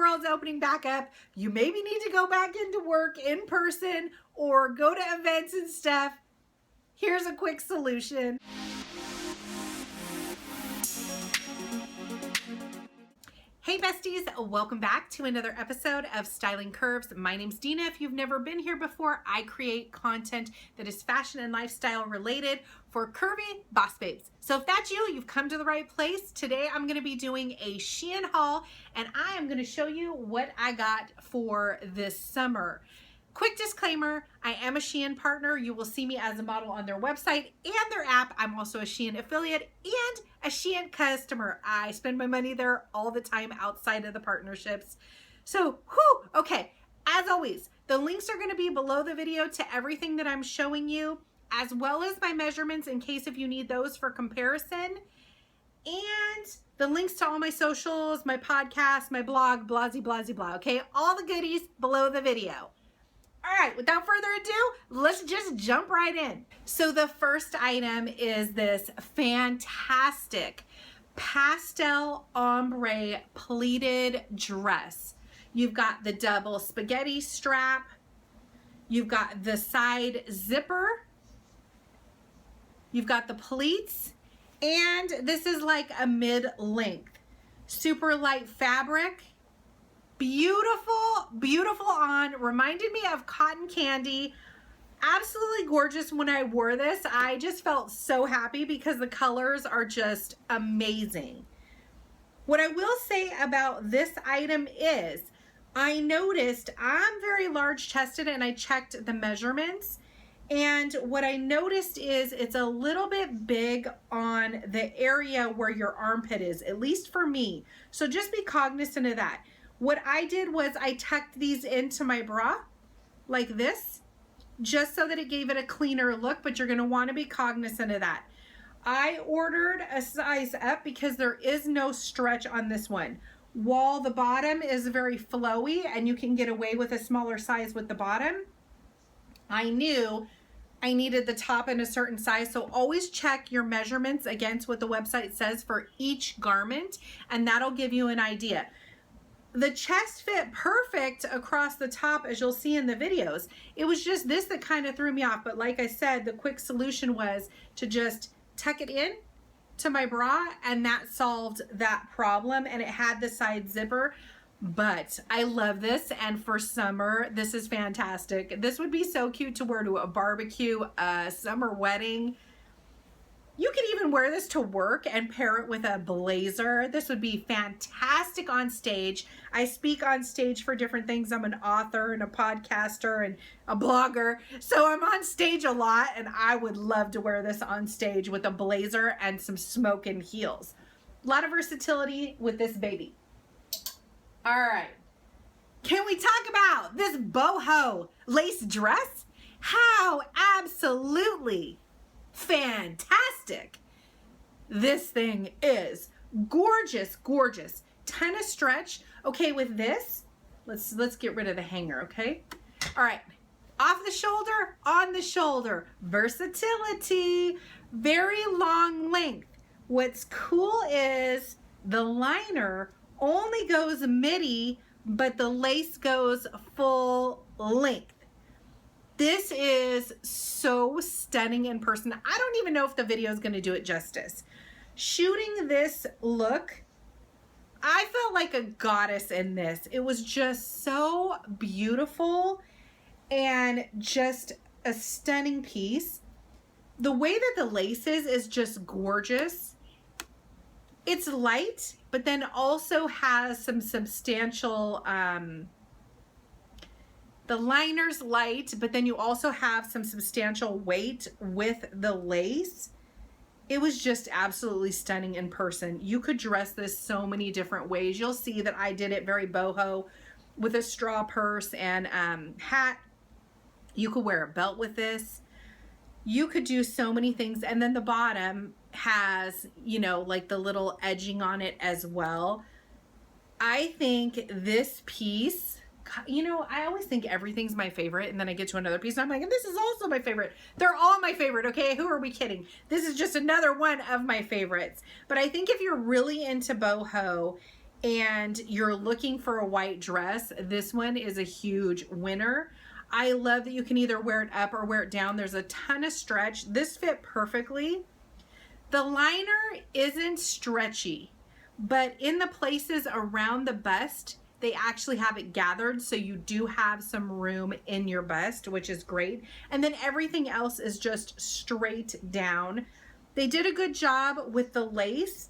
world's opening back up. You maybe need to go back into work in person or go to events and stuff. Here's a quick solution. Hey besties, welcome back to another episode of Styling Curves. My name's Dina. If you've never been here before, I create content that is fashion and lifestyle related for curvy boss babes. So if that's you, you've come to the right place. Today I'm going to be doing a Shein haul and I am going to show you what I got for this summer. Quick disclaimer, I am a Shein partner. You will see me as a model on their website and their app. I'm also a Shein affiliate and a Shein customer. I spend my money there all the time outside of the partnerships. So, okay, as always, the links are gonna be below the video to everything that I'm showing you, as well as my measurements in case if you need those for comparison. And the links to all my socials, my podcast, my blog, blah, okay? All the goodies below the video. All right, without further ado, let's just jump right in. So the first item is this fantastic pastel ombre pleated dress. You've got the double spaghetti strap. You've got the side zipper. You've got the pleats. And this is like a mid-length. Super light fabric. Beautiful, beautiful on. Reminded me of cotton candy. Absolutely gorgeous when I wore this. I just felt so happy because the colors are just amazing. What I will say about this item is I noticed I'm very large chested and I checked the measurements. And what I noticed is it's a little bit big on the area where your armpit is, at least for me. So just be cognizant of that. What I did was I tucked these into my bra like this, just so that it gave it a cleaner look, but you're gonna wanna be cognizant of that. I ordered a size up because there is no stretch on this one. While the bottom is very flowy and you can get away with a smaller size with the bottom, I knew I needed the top in a certain size, so always check your measurements against what the website says for each garment, and that'll give you an idea. The chest fit perfect across the top, as you'll see in the videos. It was just this that kind of threw me off, but like I said, the quick solution was to just tuck it in to my bra, and that solved that problem, and it had the side zipper. But I love this, and for summer, this is fantastic. This would be so cute to wear to a barbecue, a summer wedding. You could even wear this to work and pair it with a blazer. This would be fantastic on stage. I speak on stage for different things. I'm an author and a podcaster and a blogger. So I'm on stage a lot, and I would love to wear this on stage with a blazer and some smoking heels. A lot of versatility with this baby. All right. Can we talk about this boho lace dress? How absolutely fantastic this thing is. Gorgeous, gorgeous. Ton of stretch. Okay, with this, let's get rid of the hanger, okay? All right, off the shoulder, on the shoulder. Versatility, very long length. What's cool is the liner only goes midi, but the lace goes full length. This is so stunning in person. I don't even know if the video is going to do it justice. Shooting this look, I felt like a goddess in this. It was just so beautiful and just a stunning piece. The way that the lace is just gorgeous. It's light, but then also has some substantial, the liner's light, but then you also have some substantial weight with the lace. It was just absolutely stunning in person. You could dress this so many different ways. You'll see that I did it very boho with a straw purse and hat. You could wear a belt with this. You could do so many things. And then the bottom has, you know, like the little edging on it as well. I think this piece, you know, I always think everything's my favorite, and then I get to another piece and I'm like, and this is also my favorite. They're all my favorite, okay? Who are we kidding? This is just another one of my favorites. But I think if you're really into boho and you're looking for a white dress, this one is a huge winner. I love that you can either wear it up or wear it down. There's a ton of stretch. This fit perfectly. The liner isn't stretchy, but in the places around the bust, they actually have it gathered, so you do have some room in your bust, which is great. And then everything else is just straight down. They did a good job with the lace.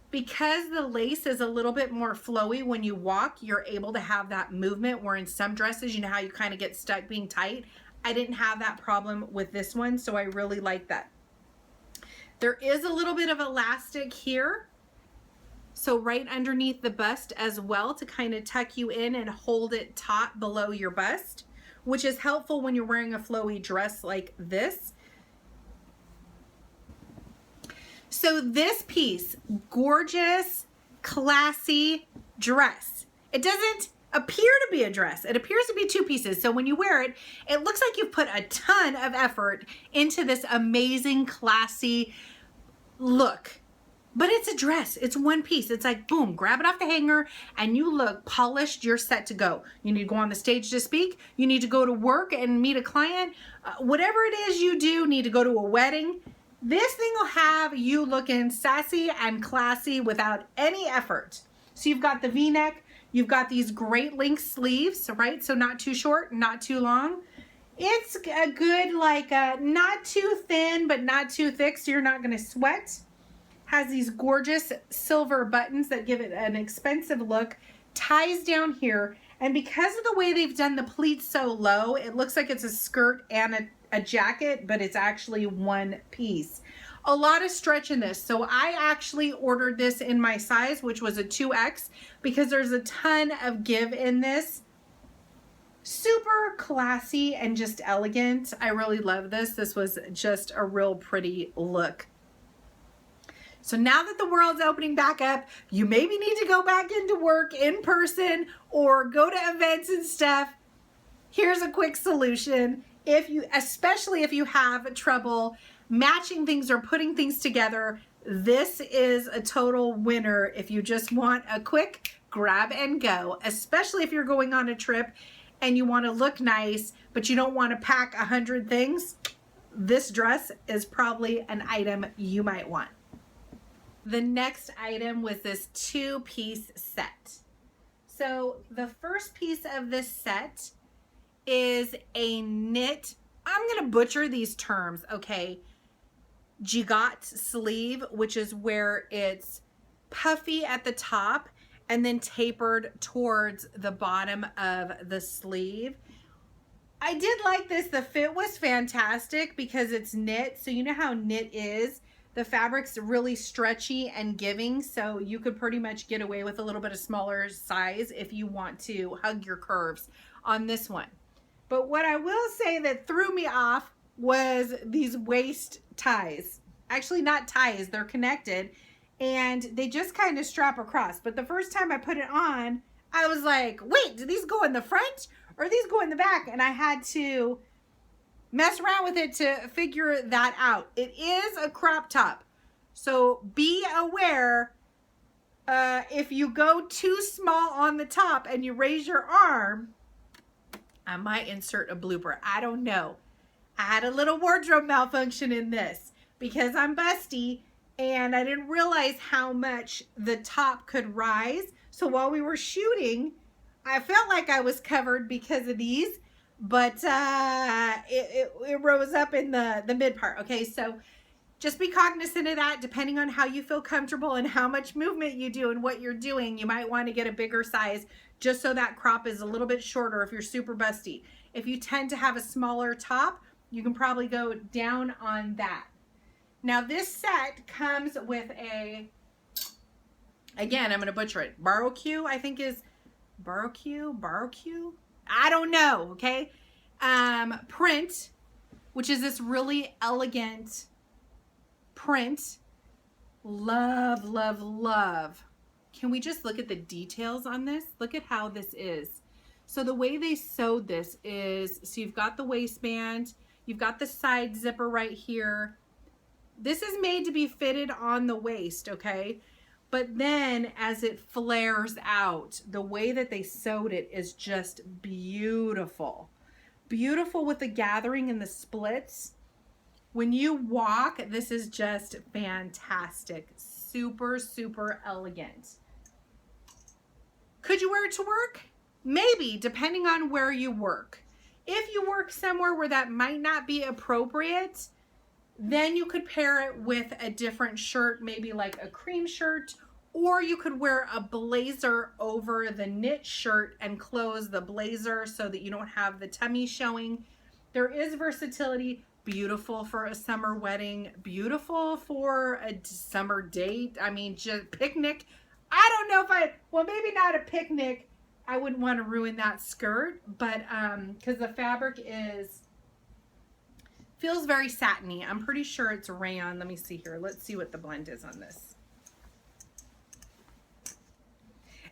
Because the lace is a little bit more flowy when you walk, you're able to have that movement, where in some dresses, you know how you kind of get stuck being tight. I didn't have that problem with this one, so I really like that. There is a little bit of elastic here, so right underneath the bust as well, to kind of tuck you in and hold it taut below your bust, which is helpful when you're wearing a flowy dress like this. So this piece, gorgeous, classy dress. It doesn't appear to be a dress. It appears to be two pieces. So when you wear it, it looks like you've put a ton of effort into this amazing, classy look. But it's a dress. It's one piece. It's like, boom, grab it off the hanger and you look polished. You're set to go. You need to go on the stage to speak. You need to go to work and meet a client. Whatever it is you do, need to go to a wedding. This thing will have you looking sassy and classy without any effort. So you've got the V-neck, you've got these great length sleeves, right? So not too short, not too long. It's a good, like, not too thin, but not too thick, so you're not gonna sweat. Has these gorgeous silver buttons that give it an expensive look. Ties down here, and because of the way they've done the pleats so low, it looks like it's a skirt and a jacket, but it's actually one piece. A lot of stretch in this. So I actually ordered this in my size, which was a 2X, because there's a ton of give in this. Super classy and just elegant. I really love this. This was just a real pretty look. So now that the world's opening back up, you maybe need to go back into work in person or go to events and stuff. Here's a quick solution. Especially if you have trouble matching things or putting things together, this is a total winner if you just want a quick grab and go, especially if you're going on a trip and you want to look nice, but you don't want to pack 100 things. This dress is probably an item you might want. The next item was this 2-piece set. So the first piece of this set is a knit, I'm gonna butcher these terms, okay, gigot sleeve, which is where it's puffy at the top and then tapered towards the bottom of the sleeve. I did like this. The fit was fantastic because it's knit, so you know how knit is. The fabric's really stretchy and giving, so you could pretty much get away with a little bit of smaller size if you want to hug your curves on this one. But what I will say that threw me off was these waist ties. Actually, not ties, they're connected, and they just kind of strap across. But the first time I put it on, I was like, wait, do these go in the front or these go in the back? And I had to mess around with it to figure that out. It is a crop top, so be aware if you go too small on the top and you raise your arm, I might insert a blooper. I don't know. I had a little wardrobe malfunction in this because I'm busty and I didn't realize how much the top could rise. So while we were shooting, I felt like I was covered because of these, but it rose up in the mid part. Okay, so just be cognizant of that. Depending on how you feel comfortable and how much movement you do and what you're doing, you might want to get a bigger size just so that crop is a little bit shorter if you're super busty. If you tend to have a smaller top, you can probably go down on that. Now this set comes with a, again, I'm going to butcher it, Baroque, I think is Baroque, I don't know, okay? Print, which is this really elegant print. Love, love, love. Can we just look at the details on this? Look at how this is. So the way they sewed this is, so you've got the waistband, you've got the side zipper right here. This is made to be fitted on the waist, okay? but then as it flares out, the way that they sewed it is just beautiful. Beautiful with the gathering and the splits. When you walk, this is just fantastic. Super, super elegant. Could you wear it to work? Maybe, depending on where you work. If you work somewhere where that might not be appropriate, then you could pair it with a different shirt, maybe like a cream shirt, or you could wear a blazer over the knit shirt and close the blazer so that you don't have the tummy showing. There is versatility. Beautiful for a summer wedding, beautiful for a summer date. I mean, just picnic. I don't know if well, maybe not a picnic. I wouldn't want to ruin that skirt, but because the fabric feels very satiny. I'm pretty sure it's rayon. Let me see here. Let's see what the blend is on this.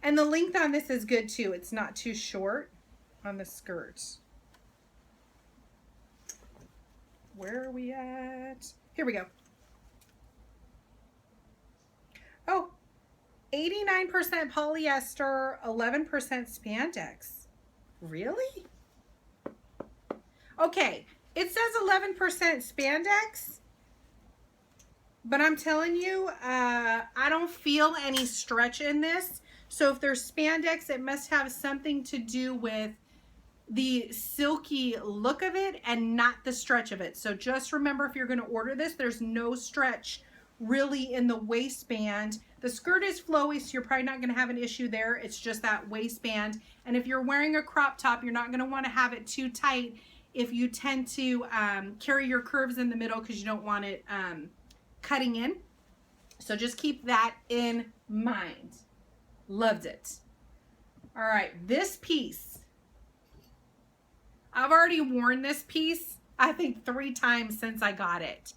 And the length on this is good too. It's not too short on the skirt. Where are we at? Here we go. Oh, 89% polyester, 11% spandex. Really? Okay, it says 11% spandex, but I'm telling you, I don't feel any stretch in this. So if there's spandex, it must have something to do with the silky look of it and not the stretch of it. So just remember, if you're going to order this, there's no stretch really in the waistband. The skirt is flowy, so you're probably not going to have an issue there. It's just that waistband. And if you're wearing a crop top, you're not going to want to have it too tight if you tend to carry your curves in the middle because you don't want it cutting in. So just keep that in mind. Loved it. All right, this piece. I've already worn this piece, I think 3 times since I got it.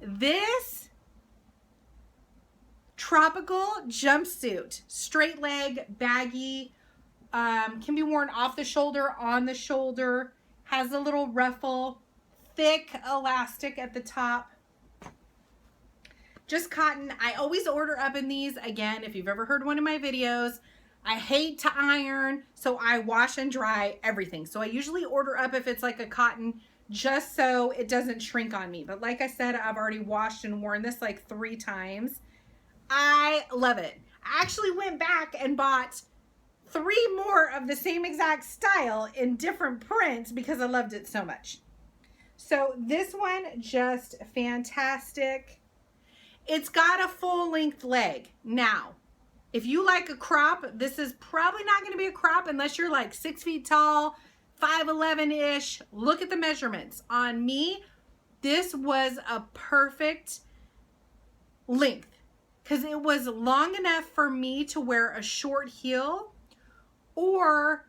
This tropical jumpsuit, straight leg, baggy, can be worn off the shoulder, on the shoulder, has a little ruffle, thick elastic at the top. Just cotton. I always order up in these. Again, if you've ever heard one of my videos, I hate to iron, so I wash and dry everything. So I usually order up if it's like a cotton, just so it doesn't shrink on me. But like I said, I've already washed and worn this like 3 times. I love it. I actually went back and bought 3 more of the same exact style in different prints because I loved it so much. So this one, just fantastic. It's got a full length leg. Now, if you like a crop, this is probably not going to be a crop unless you're like 6 feet tall, 5'11"-ish. Look at the measurements. On me, this was a perfect length because it was long enough for me to wear a short heel or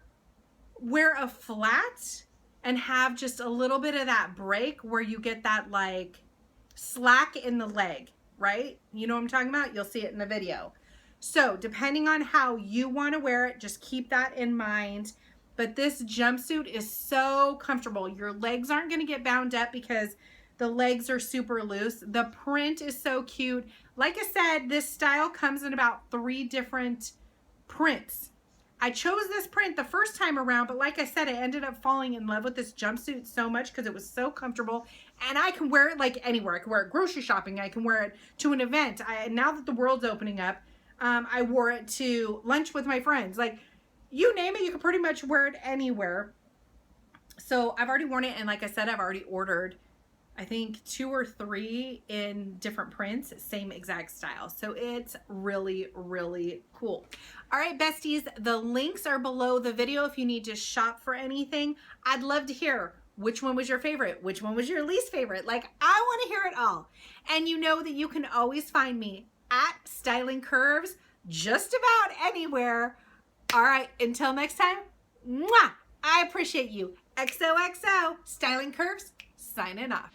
wear a flat and have just a little bit of that break where you get that like slack in the leg, right? You know what I'm talking about? You'll see it in the video. So depending on how you want to wear it, just keep that in mind. But this jumpsuit is so comfortable. Your legs aren't going to get bound up because the legs are super loose. The print is so cute. Like I said, this style comes in about 3 different prints. I chose this print the first time around, but like I said, I ended up falling in love with this jumpsuit so much because it was so comfortable. And I can wear it like anywhere. I can wear it grocery shopping. I can wear it to an event. Now that the world's opening up, I wore it to lunch with my friends. Like, you name it, you can pretty much wear it anywhere. So I've already worn it, and like I said, I've already ordered, I think 2 or 3 in different prints, same exact style. So it's really, really cool. All right, besties, the links are below the video if you need to shop for anything. I'd love to hear which one was your favorite, which one was your least favorite. Like, I want to hear it all. And you know that you can always find me at Styling Curves, just about anywhere. All right, until next time, mwah, I appreciate you. XOXO, Styling Curves, signing off.